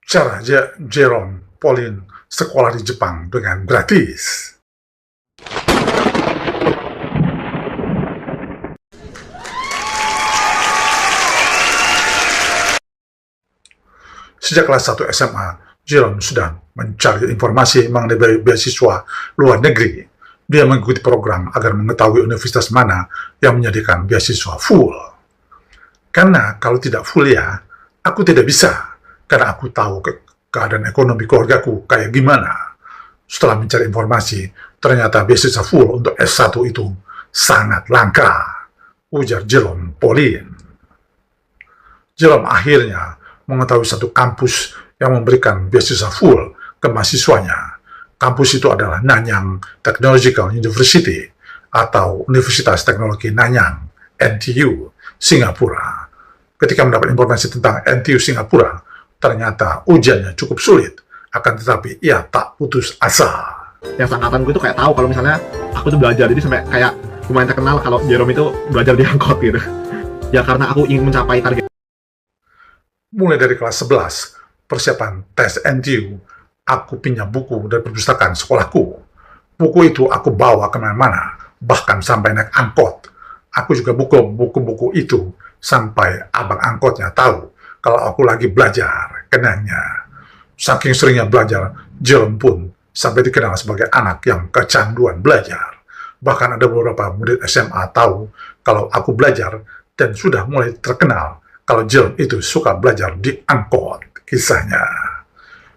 Cara Jerome Pauline sekolah di Jepang dengan gratis. Sejak kelas 1 SMA, Jerome sudah mencari informasi mengenai beasiswa luar negeri. Dia mengikuti program agar mengetahui universitas mana yang menyediakan beasiswa full. Karena kalau tidak full ya, aku tidak bisa. Karena aku tahu keadaan ekonomi keluargaku kayak gimana. Setelah mencari informasi, ternyata beasiswa full untuk S1 itu sangat langka, ujar Jerome Pauline. Jerome akhirnya mengetahui satu kampus yang memberikan beasiswa full ke mahasiswanya. Kampus itu adalah Nanyang Technological University atau Universitas Teknologi Nanyang, NTU, Singapura. Ketika mendapat informasi tentang NTU Singapura, ternyata ujiannya cukup sulit, akan tetapi ia tak putus asa. Yang seangkatan gue tuh kayak tahu kalau misalnya aku tuh belajar, jadi sampai kayak lumayan terkenal kalau Jerome itu belajar di angkot gitu. Ya karena aku ingin mencapai target. Mulai dari kelas 11, persiapan tes NTU, aku pinjam buku dari perpustakaan sekolahku. Buku itu aku bawa kemana-mana, bahkan sampai naik angkot. Aku juga buka buku-buku itu sampai abang angkotnya tahu kalau aku lagi belajar, kenanya. Saking seringnya belajar, Jerome pun sampai dikenal sebagai anak yang kecanduan belajar. Bahkan ada beberapa murid SMA tahu kalau aku belajar dan sudah mulai terkenal kalau Jerome itu suka belajar di angkot, kisahnya.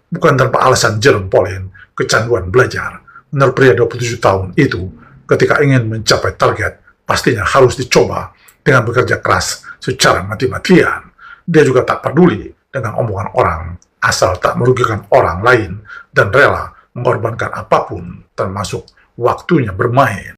Bukan tanpa alasan Jerome Pauline kecanduan belajar. Menurut pria 27 tahun itu, ketika ingin mencapai target, pastinya harus dicoba dengan bekerja keras secara mati-matian. Dia juga tak peduli dengan omongan orang, asal tak merugikan orang lain dan rela mengorbankan apapun, termasuk waktunya bermain.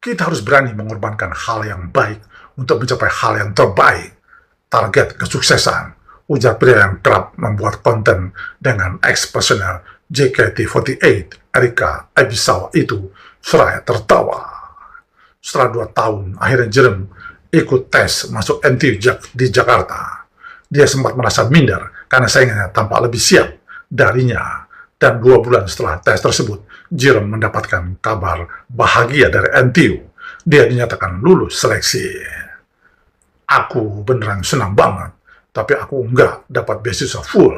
Kita harus berani mengorbankan hal yang baik untuk mencapai hal yang terbaik. Target kesuksesan, ujar pria yang kerap membuat konten dengan ex-personel JKT48, Erika Ebisawa itu, seraya tertawa. Setelah 2 tahun, akhirnya Jerome ikut tes masuk NTU di Jakarta. Dia sempat merasa minder karena saingannya tampak lebih siap darinya. Dan 2 bulan setelah tes tersebut, Jerome mendapatkan kabar bahagia dari NTU. Dia dinyatakan lulus seleksi. Aku beneran senang banget, tapi aku enggak dapat beasiswa full.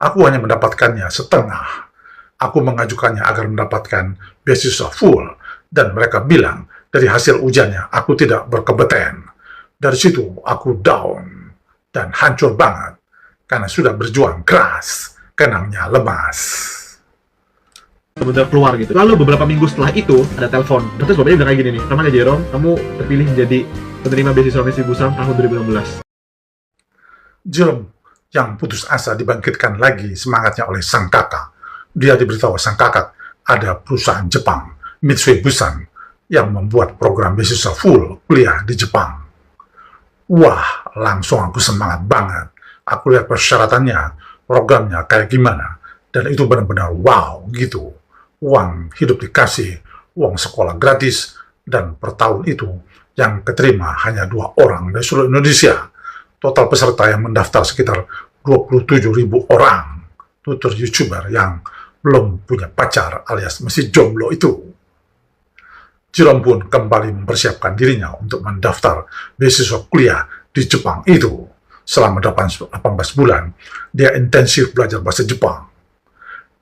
Aku hanya mendapatkannya setengah. Aku mengajukannya agar mendapatkan beasiswa full, dan mereka bilang dari hasil ujiannya aku tidak berkompeten. Dari situ aku down dan hancur banget, karena sudah berjuang keras, kenangnya lemas. Benar keluar gitu. Lalu beberapa minggu setelah itu ada telepon. Terus bapaknya udah kayak gini nih. Namanya Jerome, kamu terpilih menjadi penerima beasiswa Misi Busam tahun 2016. Jerome yang putus asa dibangkitkan lagi semangatnya oleh sang kakak. Dia diberitahu sang kakak ada perusahaan Jepang, Mitsui Bussan, yang membuat program beasiswa full kuliah di Jepang. Wah, langsung aku semangat banget. Aku lihat persyaratannya, programnya kayak gimana, dan itu benar-benar wow gitu. Uang hidup dikasih, uang sekolah gratis, dan per tahun itu yang keterima hanya 2 orang dari seluruh Indonesia. Total peserta yang mendaftar sekitar 27.000 orang, tutur YouTuber yang belum punya pacar alias masih jomblo itu. Jerome pun kembali mempersiapkan dirinya untuk mendaftar beasiswa kuliah di Jepang itu. Selama 18 bulan, dia intensif belajar bahasa Jepang.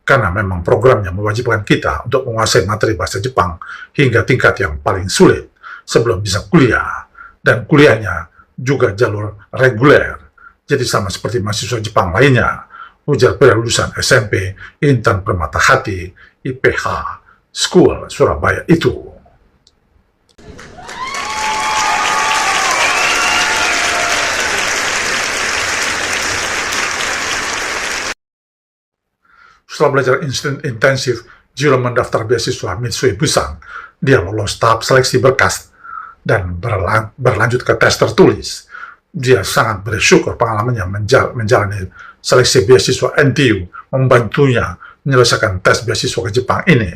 Karena memang programnya mewajibkan kita untuk menguasai materi bahasa Jepang hingga tingkat yang paling sulit sebelum bisa kuliah. Dan kuliahnya juga jalur reguler, jadi sama seperti mahasiswa Jepang lainnya, ujar pria lulusan SMP Intan Permatahati IPH School Surabaya itu. Setelah belajar intensif, Jerome mendaftar beasiswa Mitsui Bussan. Dia lolos tahap seleksi berkas dan berlanjut ke tes tertulis. Dia sangat bersyukur pengalamannya menjalani seleksi beasiswa NTU membantunya menyelesaikan tes beasiswa ke Jepang ini.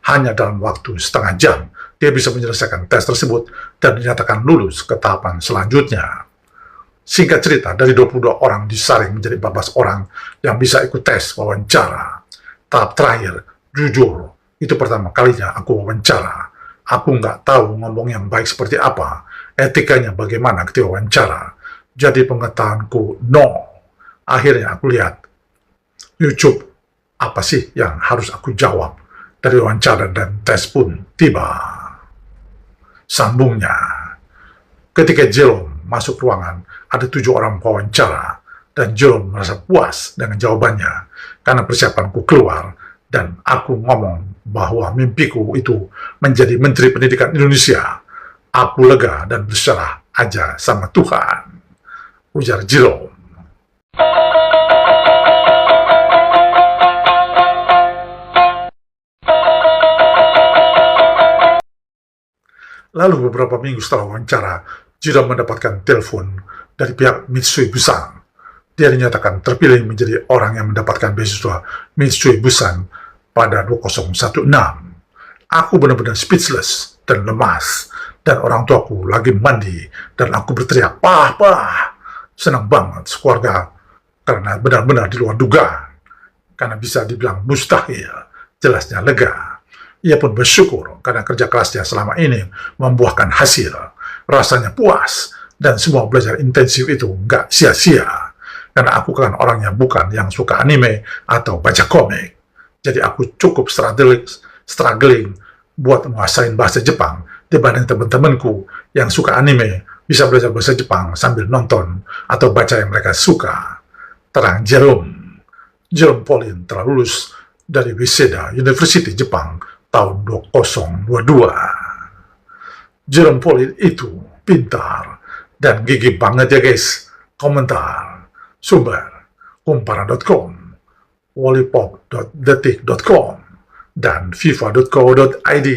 Hanya dalam waktu setengah jam, dia bisa menyelesaikan tes tersebut dan dinyatakan lulus ke tahapan selanjutnya. Singkat cerita, dari 22 orang disaring menjadi 14 orang yang bisa ikut tes wawancara. Tahap terakhir, jujur, itu pertama kalinya aku wawancara. Aku nggak tahu ngomong yang baik seperti apa, etikanya bagaimana ketika wawancara. Jadi pengetahuanku no. Akhirnya aku lihat YouTube, apa sih yang harus aku jawab. Dari wawancara dan tes pun tiba. Sambungnya, ketika Jerome masuk ruangan, ada 7 orang wawancara, dan Jerome merasa puas dengan jawabannya, karena persiapanku keluar, dan aku ngomong bahwa mimpiku itu menjadi Menteri Pendidikan Indonesia. Aku lega dan berserah aja sama Tuhan, ujar Jerome. Lalu beberapa minggu setelah wawancara, Jerome mendapatkan telepon dari pihak Mitsui Bussan. Dia dinyatakan terpilih menjadi orang yang mendapatkan beasiswa Mitsui Bussan pada 2016. Aku benar-benar speechless dan lemas, dan orang tuaku lagi mandi, dan aku berteriak, "Pah, pah!" Senang banget sekeluarga, karena benar-benar di luar dugaan. Karena bisa dibilang mustahil, jelasnya lega. Ia pun bersyukur karena kerja kerasnya selama ini membuahkan hasil. Rasanya puas, dan semua belajar intensif itu nggak sia-sia. Karena aku kan orangnya bukan yang suka anime atau baca komik. Jadi aku cukup struggling buat menguasain bahasa Jepang dibanding teman-temanku yang suka anime bisa belajar bahasa Jepang sambil nonton atau baca yang mereka suka. Terang Jerome. Jerome Pauline telah lulus dari Waseda University Jepang tahun 2022. Jerome Pauline itu pintar dan gigih banget ya guys. Komentar, sumber, kumparan.com, wallipop.detik.com, dan fifa.co.id.